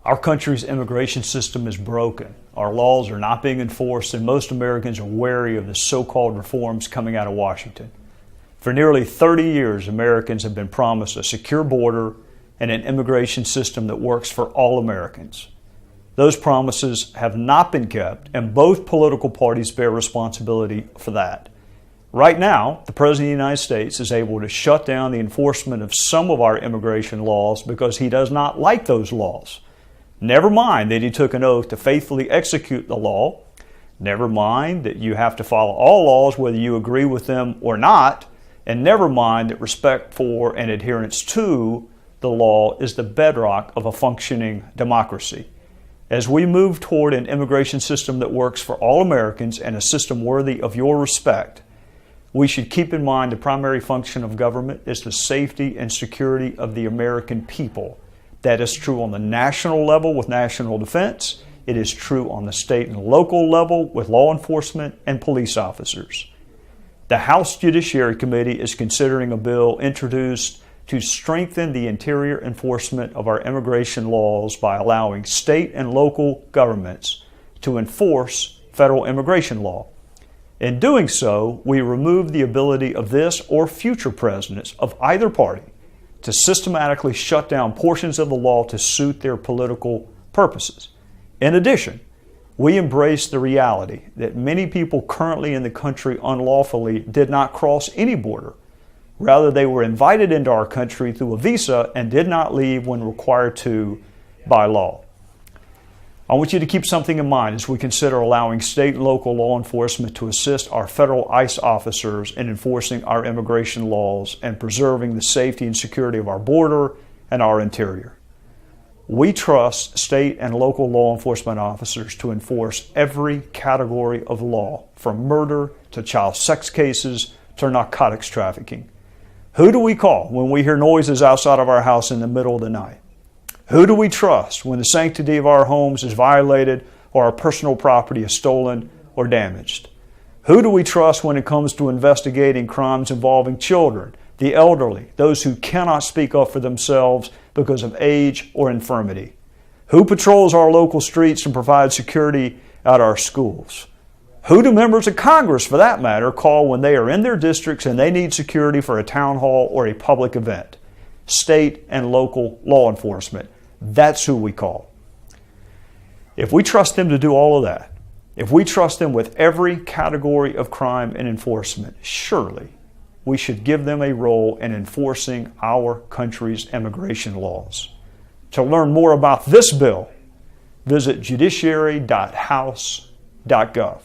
Our country's immigration system is broken. Our laws are not being enforced, and most Americans are wary of the so-called reforms coming out of Washington. For nearly 30 years, Americans have been promised a secure border and an immigration system that works for all Americans. Those promises have not been kept, and both political parties bear responsibility for that. Right now, the President of the United States is able to shut down the enforcement of some of our immigration laws because he does not like those laws. Never mind that he took an oath to faithfully execute the law. Never mind that you have to follow all laws whether you agree with them or not. And never mind that respect for and adherence to the law is the bedrock of a functioning democracy. As we move toward an immigration system that works for all Americans and a system worthy of your respect, we should keep in mind the primary function of government is the safety and security of the American people. That is true on the national level with national defense. It is true on the state and local level with law enforcement and police officers. The House Judiciary Committee is considering a bill introduced to strengthen the interior enforcement of our immigration laws by allowing state and local governments to enforce federal immigration law. In doing so, we remove the ability of this or future presidents of either party to systematically shut down portions of the law to suit their political purposes. In addition, we embrace the reality that many people currently in the country unlawfully did not cross any border. Rather, they were invited into our country through a visa and did not leave when required to by law. I want you to keep something in mind as we consider allowing state and local law enforcement to assist our federal ICE officers in enforcing our immigration laws and preserving the safety and security of our border and our interior. We trust state and local law enforcement officers to enforce every category of law, from murder to child sex cases to narcotics trafficking. Who do we call when we hear noises outside of our house in the middle of the night? Who do we trust when the sanctity of our homes is violated or our personal property is stolen or damaged? Who do we trust when it comes to investigating crimes involving children, the elderly, those who cannot speak up for themselves because of age or infirmity? Who patrols our local streets and provides security at our schools? Who do members of Congress, for that matter, call when they are in their districts and they need security for a town hall or a public event? State and local law enforcement. That's who we call. If we trust them to do all of that, if we trust them with every category of crime and enforcement, surely we should give them a role in enforcing our country's immigration laws. To learn more about this bill, visit judiciary.house.gov.